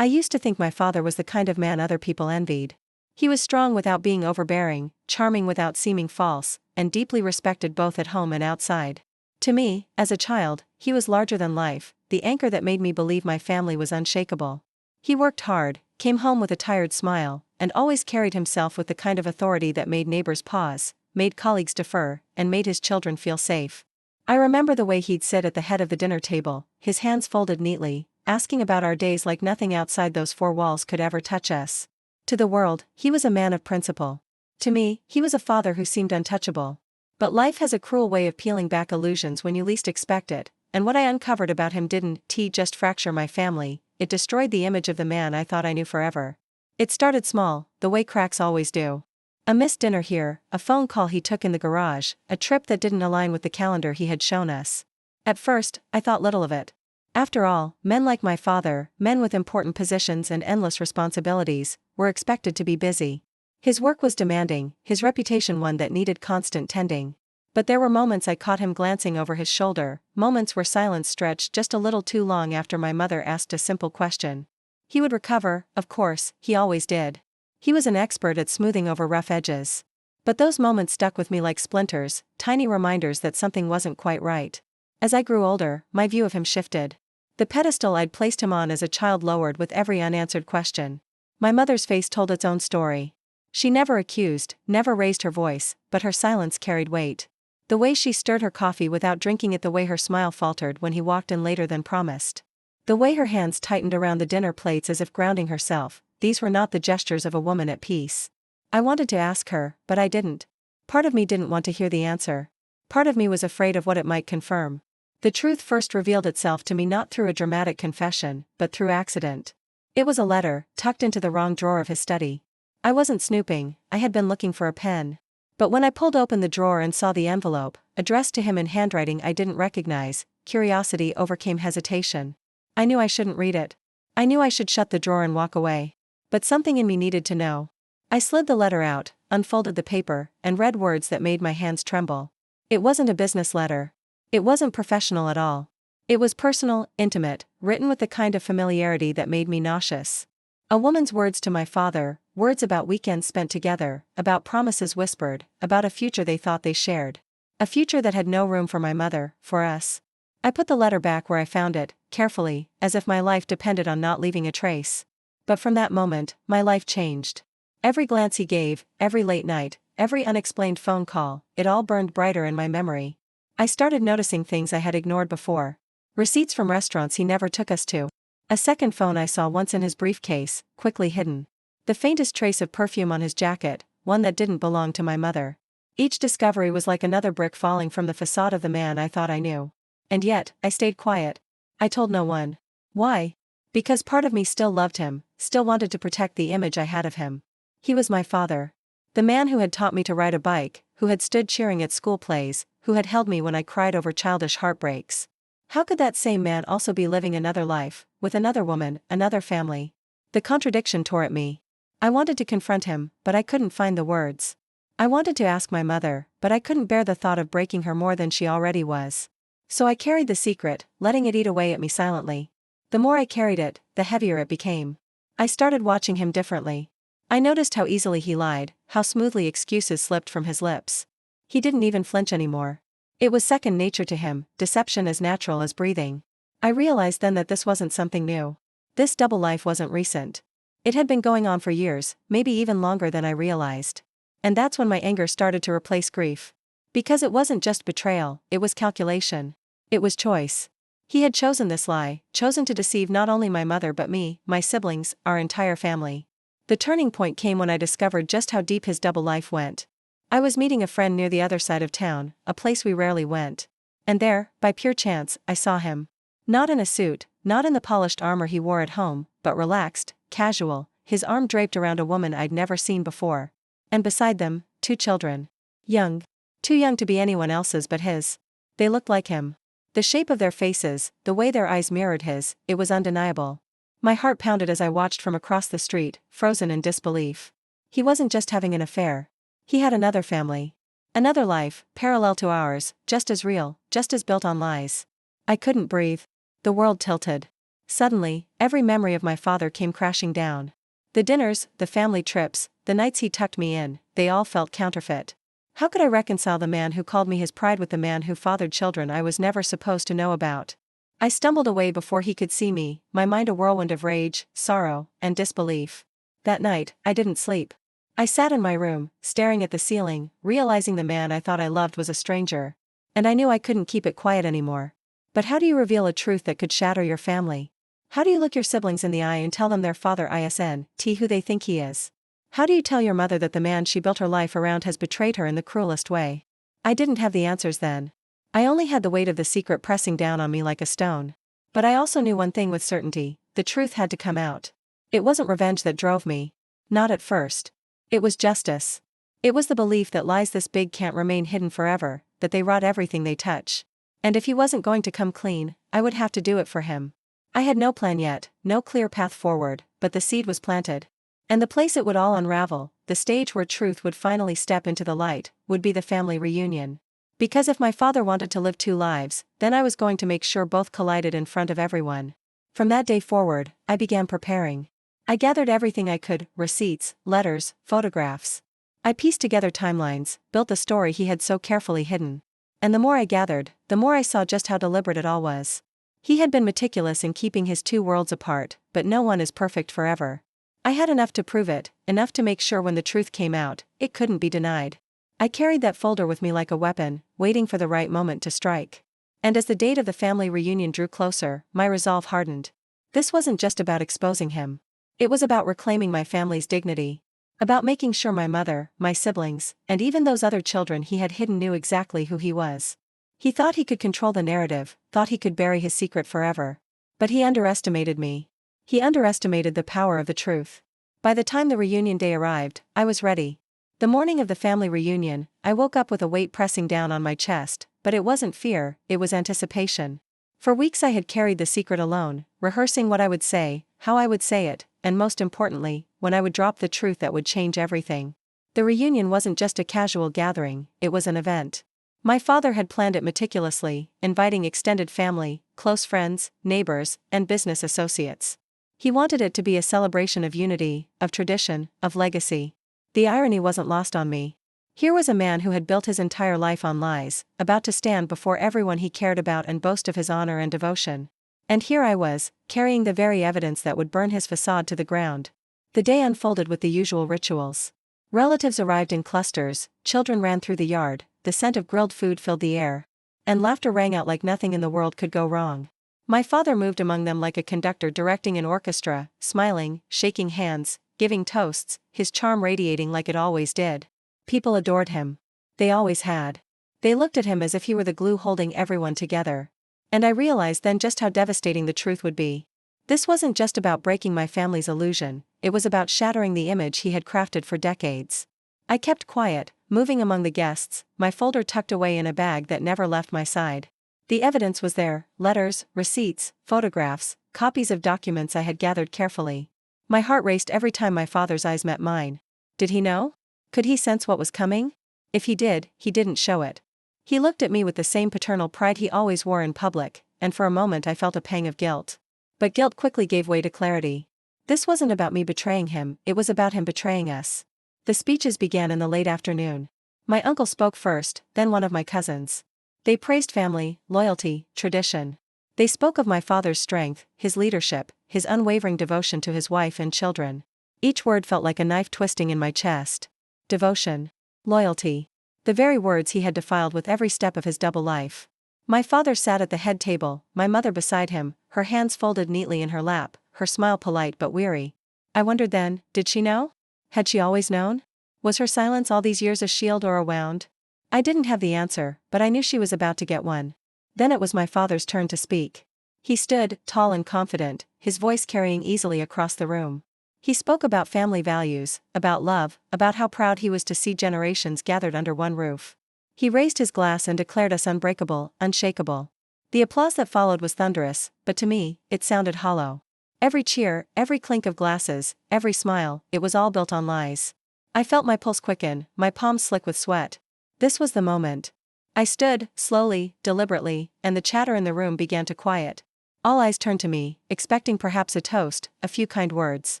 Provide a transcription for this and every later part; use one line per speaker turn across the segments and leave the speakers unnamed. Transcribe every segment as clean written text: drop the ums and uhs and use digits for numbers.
I used to think my father was the kind of man other people envied. He was strong without being overbearing, charming without seeming false, and deeply respected both at home and outside. To me, as a child, he was larger than life, the anchor that made me believe my family was unshakable. He worked hard, came home with a tired smile, and always carried himself with the kind of authority that made neighbors pause, made colleagues defer, and made his children feel safe. I remember the way he'd sit at the head of the dinner table, his hands folded neatly, asking about our days like nothing outside those four walls could ever touch us. To the world, he was a man of principle. To me, he was a father who seemed untouchable. But life has a cruel way of peeling back illusions when you least expect it, and what I uncovered about him didn't just fracture my family, it destroyed the image of the man I thought I knew forever. It started small, the way cracks always do. A missed dinner here, a phone call he took in the garage, a trip that didn't align with the calendar he had shown us. At first, I thought little of it. After all, men like my father, men with important positions and endless responsibilities, were expected to be busy. His work was demanding, his reputation one that needed constant tending. But there were moments I caught him glancing over his shoulder, moments where silence stretched just a little too long after my mother asked a simple question. He would recover, of course, he always did. He was an expert at smoothing over rough edges. But those moments stuck with me like splinters, tiny reminders that something wasn't quite right. As I grew older, my view of him shifted. The pedestal I'd placed him on as a child lowered with every unanswered question. My mother's face told its own story. She never accused, never raised her voice, but her silence carried weight. The way she stirred her coffee without drinking it, the way her smile faltered when he walked in later than promised. The way her hands tightened around the dinner plates as if grounding herself, these were not the gestures of a woman at peace. I wanted to ask her, but I didn't. Part of me didn't want to hear the answer. Part of me was afraid of what it might confirm. The truth first revealed itself to me not through a dramatic confession, but through accident. It was a letter, tucked into the wrong drawer of his study. I wasn't snooping, I had been looking for a pen. But when I pulled open the drawer and saw the envelope, addressed to him in handwriting I didn't recognize, curiosity overcame hesitation. I knew I shouldn't read it. I knew I should shut the drawer and walk away. But something in me needed to know. I slid the letter out, unfolded the paper, and read words that made my hands tremble. It wasn't a business letter. It wasn't professional at all. It was personal, intimate, written with the kind of familiarity that made me nauseous. A woman's words to my father, words about weekends spent together, about promises whispered, about a future they thought they shared. A future that had no room for my mother, for us. I put the letter back where I found it, carefully, as if my life depended on not leaving a trace. But from that moment, my life changed. Every glance he gave, every late night, every unexplained phone call, it all burned brighter in my memory. I started noticing things I had ignored before. Receipts from restaurants he never took us to. A second phone I saw once in his briefcase, quickly hidden. The faintest trace of perfume on his jacket, one that didn't belong to my mother. Each discovery was like another brick falling from the facade of the man I thought I knew. And yet, I stayed quiet. I told no one. Why? Because part of me still loved him, still wanted to protect the image I had of him. He was my father. The man who had taught me to ride a bike, who had stood cheering at school plays, who had held me when I cried over childish heartbreaks. How could that same man also be living another life, with another woman, another family? The contradiction tore at me. I wanted to confront him, but I couldn't find the words. I wanted to ask my mother, but I couldn't bear the thought of breaking her more than she already was. So I carried the secret, letting it eat away at me silently. The more I carried it, the heavier it became. I started watching him differently. I noticed how easily he lied, how smoothly excuses slipped from his lips. He didn't even flinch anymore. It was second nature to him, deception as natural as breathing. I realized then that this wasn't something new. This double life wasn't recent. It had been going on for years, maybe even longer than I realized. And that's when my anger started to replace grief. Because it wasn't just betrayal, it was calculation. It was choice. He had chosen this lie, chosen to deceive not only my mother but me, my siblings, our entire family. The turning point came when I discovered just how deep his double life went. I was meeting a friend near the other side of town, a place we rarely went. And there, by pure chance, I saw him. Not in a suit, not in the polished armor he wore at home, but relaxed, casual, his arm draped around a woman I'd never seen before. And beside them, two children. Young. Too young to be anyone else's but his. They looked like him. The shape of their faces, the way their eyes mirrored his, it was undeniable. My heart pounded as I watched from across the street, frozen in disbelief. He wasn't just having an affair. He had another family. Another life, parallel to ours, just as real, just as built on lies. I couldn't breathe. The world tilted. Suddenly, every memory of my father came crashing down. The dinners, the family trips, the nights he tucked me in, they all felt counterfeit. How could I reconcile the man who called me his pride with the man who fathered children I was never supposed to know about? I stumbled away before he could see me, my mind a whirlwind of rage, sorrow, and disbelief. That night, I didn't sleep. I sat in my room, staring at the ceiling, realizing the man I thought I loved was a stranger. And I knew I couldn't keep it quiet anymore. But how do you reveal a truth that could shatter your family? How do you look your siblings in the eye and tell them their father isn't who they think he is? How do you tell your mother that the man she built her life around has betrayed her in the cruelest way? I didn't have the answers then. I only had the weight of the secret pressing down on me like a stone. But I also knew one thing with certainty: the truth had to come out. It wasn't revenge that drove me. Not at first. It was justice. It was the belief that lies this big can't remain hidden forever, that they rot everything they touch. And if he wasn't going to come clean, I would have to do it for him. I had no plan yet, no clear path forward, but the seed was planted. And the place it would all unravel, the stage where truth would finally step into the light, would be the family reunion. Because if my father wanted to live two lives, then I was going to make sure both collided in front of everyone. From that day forward, I began preparing. I gathered everything I could: receipts, letters, photographs. I pieced together timelines, built the story he had so carefully hidden. And the more I gathered, the more I saw just how deliberate it all was. He had been meticulous in keeping his two worlds apart, but no one is perfect forever. I had enough to prove it, enough to make sure when the truth came out, it couldn't be denied. I carried that folder with me like a weapon, waiting for the right moment to strike. And as the date of the family reunion drew closer, my resolve hardened. This wasn't just about exposing him. It was about reclaiming my family's dignity. About making sure my mother, my siblings, and even those other children he had hidden knew exactly who he was. He thought he could control the narrative, thought he could bury his secret forever. But he underestimated me. He underestimated the power of the truth. By the time the reunion day arrived, I was ready. The morning of the family reunion, I woke up with a weight pressing down on my chest, but it wasn't fear, it was anticipation. For weeks I had carried the secret alone, rehearsing what I would say, how I would say it, and most importantly, when I would drop the truth that would change everything. The reunion wasn't just a casual gathering, it was an event. My father had planned it meticulously, inviting extended family, close friends, neighbors, and business associates. He wanted it to be a celebration of unity, of tradition, of legacy. The irony wasn't lost on me. Here was a man who had built his entire life on lies, about to stand before everyone he cared about and boast of his honor and devotion. And here I was, carrying the very evidence that would burn his facade to the ground. The day unfolded with the usual rituals. Relatives arrived in clusters, children ran through the yard, the scent of grilled food filled the air. And laughter rang out like nothing in the world could go wrong. My father moved among them like a conductor directing an orchestra, smiling, shaking hands, giving toasts, his charm radiating like it always did. People adored him. They always had. They looked at him as if he were the glue holding everyone together. And I realized then just how devastating the truth would be. This wasn't just about breaking my family's illusion, it was about shattering the image he had crafted for decades. I kept quiet, moving among the guests, my folder tucked away in a bag that never left my side. The evidence was there: letters, receipts, photographs, copies of documents I had gathered carefully. My heart raced every time my father's eyes met mine. Did he know? Could he sense what was coming? If he did, he didn't show it. He looked at me with the same paternal pride he always wore in public, and for a moment I felt a pang of guilt. But guilt quickly gave way to clarity. This wasn't about me betraying him, it was about him betraying us. The speeches began in the late afternoon. My uncle spoke first, then one of my cousins. They praised family, loyalty, tradition. They spoke of my father's strength, his leadership, his unwavering devotion to his wife and children. Each word felt like a knife twisting in my chest. Devotion. Loyalty. The very words he had defiled with every step of his double life. My father sat at the head table, my mother beside him, her hands folded neatly in her lap, her smile polite but weary. I wondered then, did she know? Had she always known? Was her silence all these years a shield or a wound? I didn't have the answer, but I knew she was about to get one. Then it was my father's turn to speak. He stood, tall and confident, his voice carrying easily across the room. He spoke about family values, about love, about how proud he was to see generations gathered under one roof. He raised his glass and declared us unbreakable, unshakable. The applause that followed was thunderous, but to me, it sounded hollow. Every cheer, every clink of glasses, every smile, it was all built on lies. I felt my pulse quicken, my palms slick with sweat. This was the moment. I stood, slowly, deliberately, and the chatter in the room began to quiet. All eyes turned to me, expecting perhaps a toast, a few kind words.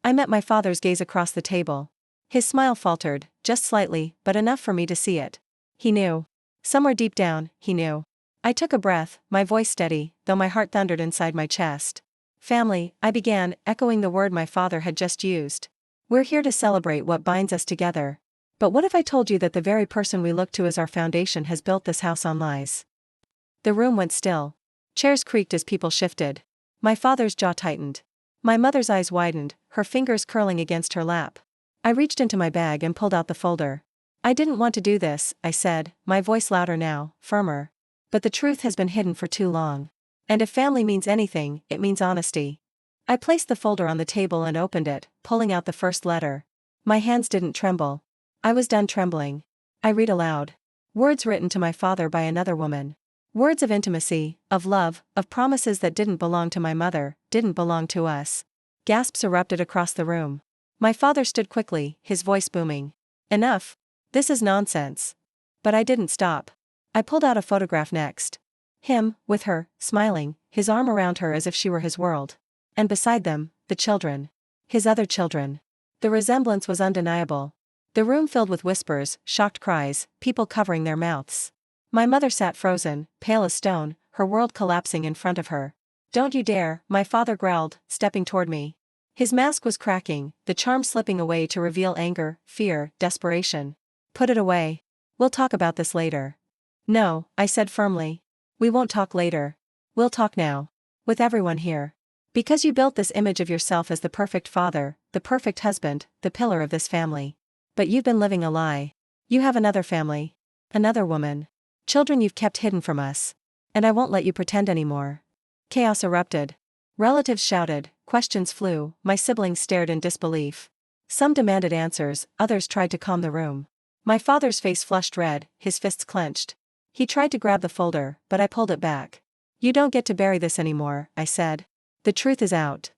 I met my father's gaze across the table. His smile faltered, just slightly, but enough for me to see it. He knew. Somewhere deep down, he knew. I took a breath, my voice steady, though my heart thundered inside my chest. Family, I began, echoing the word my father had just used. We're here to celebrate what binds us together. But what if I told you that the very person we look to as our foundation has built this house on lies? The room went still. Chairs creaked as people shifted. My father's jaw tightened. My mother's eyes widened, her fingers curling against her lap. I reached into my bag and pulled out the folder. I didn't want to do this, I said, my voice louder now, firmer. But the truth has been hidden for too long. And if family means anything, it means honesty. I placed the folder on the table and opened it, pulling out the first letter. My hands didn't tremble. I was done trembling. I read aloud. Words written to my father by another woman. Words of intimacy, of love, of promises that didn't belong to my mother, didn't belong to us. Gasps erupted across the room. My father stood quickly, his voice booming. Enough. This is nonsense. But I didn't stop. I pulled out a photograph next. Him, with her, smiling, his arm around her as if she were his world. And beside them, the children. His other children. The resemblance was undeniable. The room filled with whispers, shocked cries, people covering their mouths. My mother sat frozen, pale as stone, her world collapsing in front of her. Don't you dare, my father growled, stepping toward me. His mask was cracking, the charm slipping away to reveal anger, fear, desperation. Put it away. We'll talk about this later. No, I said firmly. We won't talk later. We'll talk now. With everyone here. Because you built this image of yourself as the perfect father, the perfect husband, the pillar of this family. But you've been living a lie. You have another family. Another woman. Children you've kept hidden from us. And I won't let you pretend anymore. Chaos erupted. Relatives shouted, questions flew, my siblings stared in disbelief. Some demanded answers, others tried to calm the room. My father's face flushed red, his fists clenched. He tried to grab the folder, but I pulled it back. You don't get to bury this anymore, I said. The truth is out.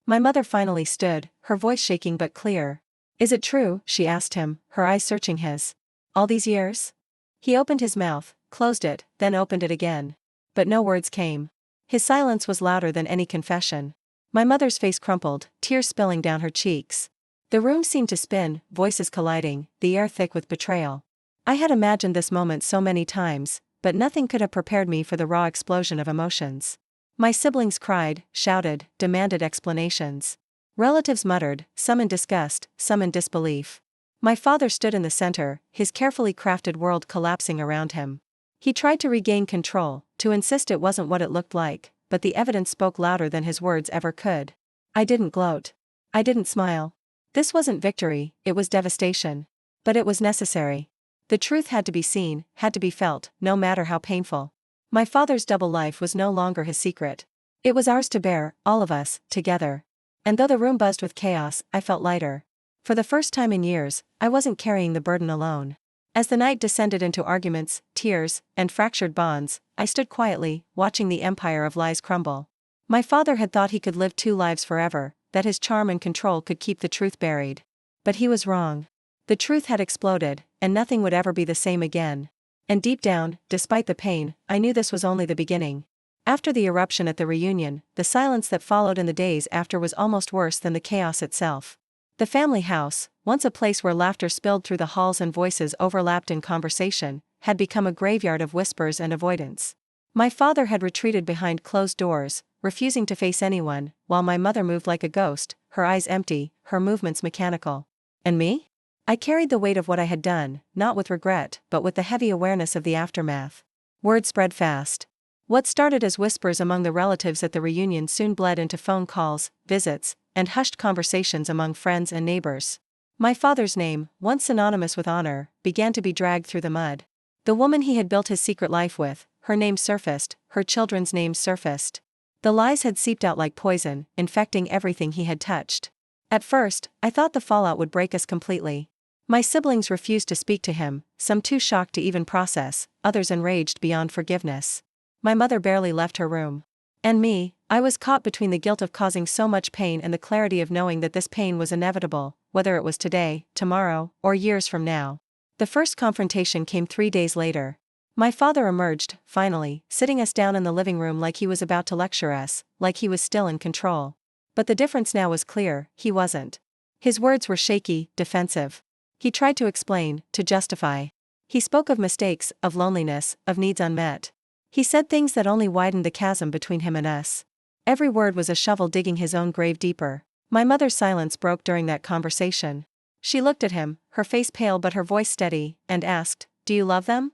My mother finally stood, her voice shaking but clear. Is it true? She asked him, her eyes searching his. All these years? He opened his mouth, closed it, then opened it again. But no words came. His silence was louder than any confession. My mother's face crumpled, tears spilling down her cheeks. The room seemed to spin, voices colliding, the air thick with betrayal. I had imagined this moment so many times, but nothing could have prepared me for the raw explosion of emotions. My siblings cried, shouted, demanded explanations. Relatives muttered, some in disgust, some in disbelief. My father stood in the center, his carefully crafted world collapsing around him. He tried to regain control, to insist it wasn't what it looked like, but the evidence spoke louder than his words ever could. I didn't gloat. I didn't smile. This wasn't victory, it was devastation. But it was necessary. The truth had to be seen, had to be felt, no matter how painful. My father's double life was no longer his secret. It was ours to bear, all of us, together. And though the room buzzed with chaos, I felt lighter. For the first time in years, I wasn't carrying the burden alone. As the night descended into arguments, tears, and fractured bonds, I stood quietly, watching the empire of lies crumble. My father had thought he could live two lives forever, that his charm and control could keep the truth buried. But he was wrong. The truth had exploded, and nothing would ever be the same again. And deep down, despite the pain, I knew this was only the beginning. After the eruption at the reunion, the silence that followed in the days after was almost worse than the chaos itself. The family house, once a place where laughter spilled through the halls and voices overlapped in conversation, had become a graveyard of whispers and avoidance. My father had retreated behind closed doors, refusing to face anyone, while my mother moved like a ghost, her eyes empty, her movements mechanical. And me? I carried the weight of what I had done, not with regret, but with the heavy awareness of the aftermath. Word spread fast. What started as whispers among the relatives at the reunion soon bled into phone calls, visits, and hushed conversations among friends and neighbors. My father's name, once synonymous with honor, began to be dragged through the mud. The woman he had built his secret life with, her name surfaced, her children's names surfaced. The lies had seeped out like poison, infecting everything he had touched. At first, I thought the fallout would break us completely. My siblings refused to speak to him, some too shocked to even process, others enraged beyond forgiveness. My mother barely left her room. And me, I was caught between the guilt of causing so much pain and the clarity of knowing that this pain was inevitable, whether it was today, tomorrow, or years from now. The first confrontation came 3 days later. My father emerged, finally, sitting us down in the living room like he was about to lecture us, like he was still in control. But the difference now was clear, he wasn't. His words were shaky, defensive. He tried to explain, to justify. He spoke of mistakes, of loneliness, of needs unmet. He said things that only widened the chasm between him and us. Every word was a shovel digging his own grave deeper. My mother's silence broke during that conversation. She looked at him, her face pale but her voice steady, and asked, "Do you love them?"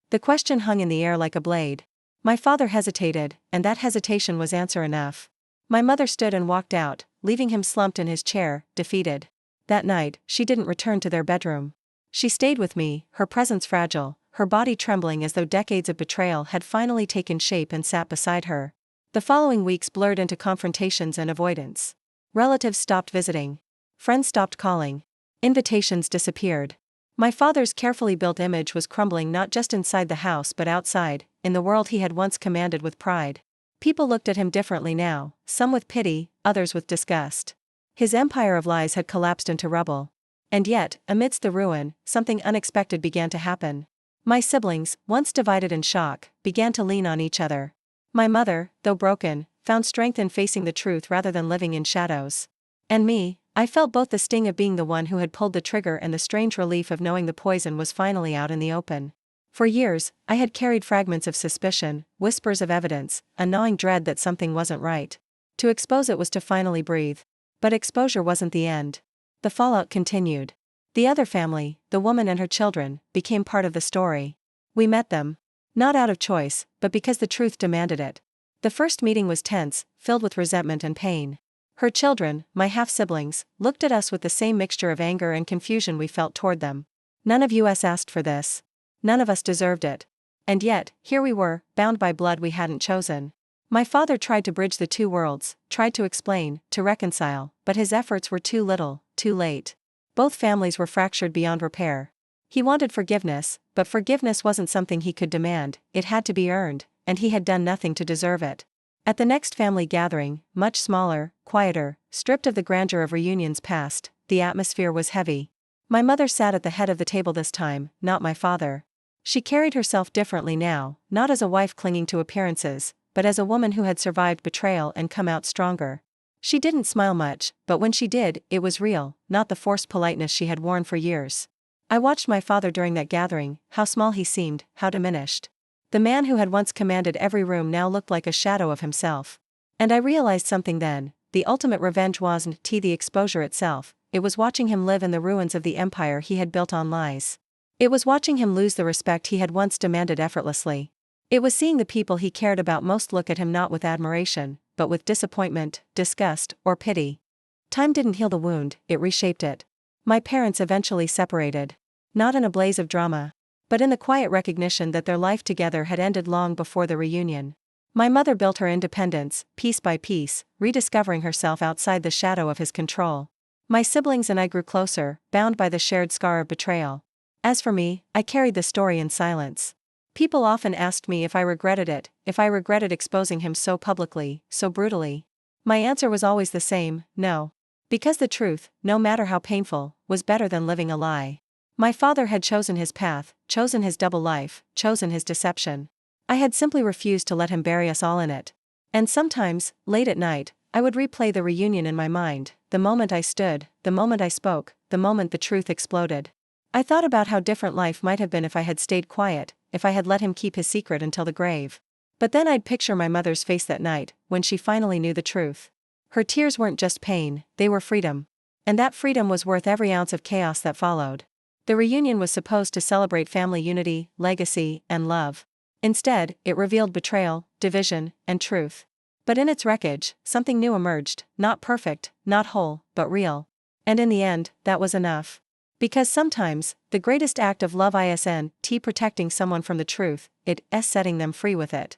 The question hung in the air like a blade. My father hesitated, and that hesitation was answer enough. My mother stood and walked out, leaving him slumped in his chair, defeated. That night, she didn't return to their bedroom. She stayed with me, her presence fragile, her body trembling as though decades of betrayal had finally taken shape and sat beside her. The following weeks blurred into confrontations and avoidance. Relatives stopped visiting. Friends stopped calling. Invitations disappeared. My father's carefully built image was crumbling not just inside the house but outside, in the world he had once commanded with pride. People looked at him differently now, some with pity, others with disgust. His empire of lies had collapsed into rubble. And yet, amidst the ruin, something unexpected began to happen. My siblings, once divided in shock, began to lean on each other. My mother, though broken, found strength in facing the truth rather than living in shadows. And me, I felt both the sting of being the one who had pulled the trigger and the strange relief of knowing the poison was finally out in the open. For years, I had carried fragments of suspicion, whispers of evidence, a gnawing dread that something wasn't right. To expose it was to finally breathe. But exposure wasn't the end. The fallout continued. The other family, the woman and her children, became part of the story. We met them. Not out of choice, but because the truth demanded it. The first meeting was tense, filled with resentment and pain. Her children, my half-siblings, looked at us with the same mixture of anger and confusion we felt toward them. None of us asked for this. None of us deserved it. And yet, here we were, bound by blood we hadn't chosen. My father tried to bridge the two worlds, tried to explain, to reconcile, but his efforts were too little, too late. Both families were fractured beyond repair. He wanted forgiveness, but forgiveness wasn't something he could demand, it had to be earned, and he had done nothing to deserve it. At the next family gathering, much smaller, quieter, stripped of the grandeur of reunions past, the atmosphere was heavy. My mother sat at the head of the table this time, not my father. She carried herself differently now, not as a wife clinging to appearances, but as a woman who had survived betrayal and come out stronger. She didn't smile much, but when she did, it was real, not the forced politeness she had worn for years. I watched my father during that gathering, how small he seemed, how diminished. The man who had once commanded every room now looked like a shadow of himself. And I realized something then: the ultimate revenge wasn't the exposure itself, it was watching him live in the ruins of the empire he had built on lies. It was watching him lose the respect he had once demanded effortlessly. It was seeing the people he cared about most look at him not with admiration, but with disappointment, disgust, or pity. Time didn't heal the wound, it reshaped it. My parents eventually separated. Not in a blaze of drama, but in the quiet recognition that their life together had ended long before the reunion. My mother built her independence, piece by piece, rediscovering herself outside the shadow of his control. My siblings and I grew closer, bound by the shared scar of betrayal. As for me, I carried the story in silence. People often asked me if I regretted it, if I regretted exposing him so publicly, so brutally. My answer was always the same: no. Because the truth, no matter how painful, was better than living a lie. My father had chosen his path, chosen his double life, chosen his deception. I had simply refused to let him bury us all in it. And sometimes, late at night, I would replay the reunion in my mind, the moment I stood, the moment I spoke, the moment the truth exploded. I thought about how different life might have been if I had stayed quiet, if I had let him keep his secret until the grave. But then I'd picture my mother's face that night, when she finally knew the truth. Her tears weren't just pain, they were freedom. And that freedom was worth every ounce of chaos that followed. The reunion was supposed to celebrate family unity, legacy, and love. Instead, it revealed betrayal, division, and truth. But in its wreckage, something new emerged, not perfect, not whole, but real. And in the end, that was enough. Because sometimes, the greatest act of love isn't protecting someone from the truth, it's setting them free with it.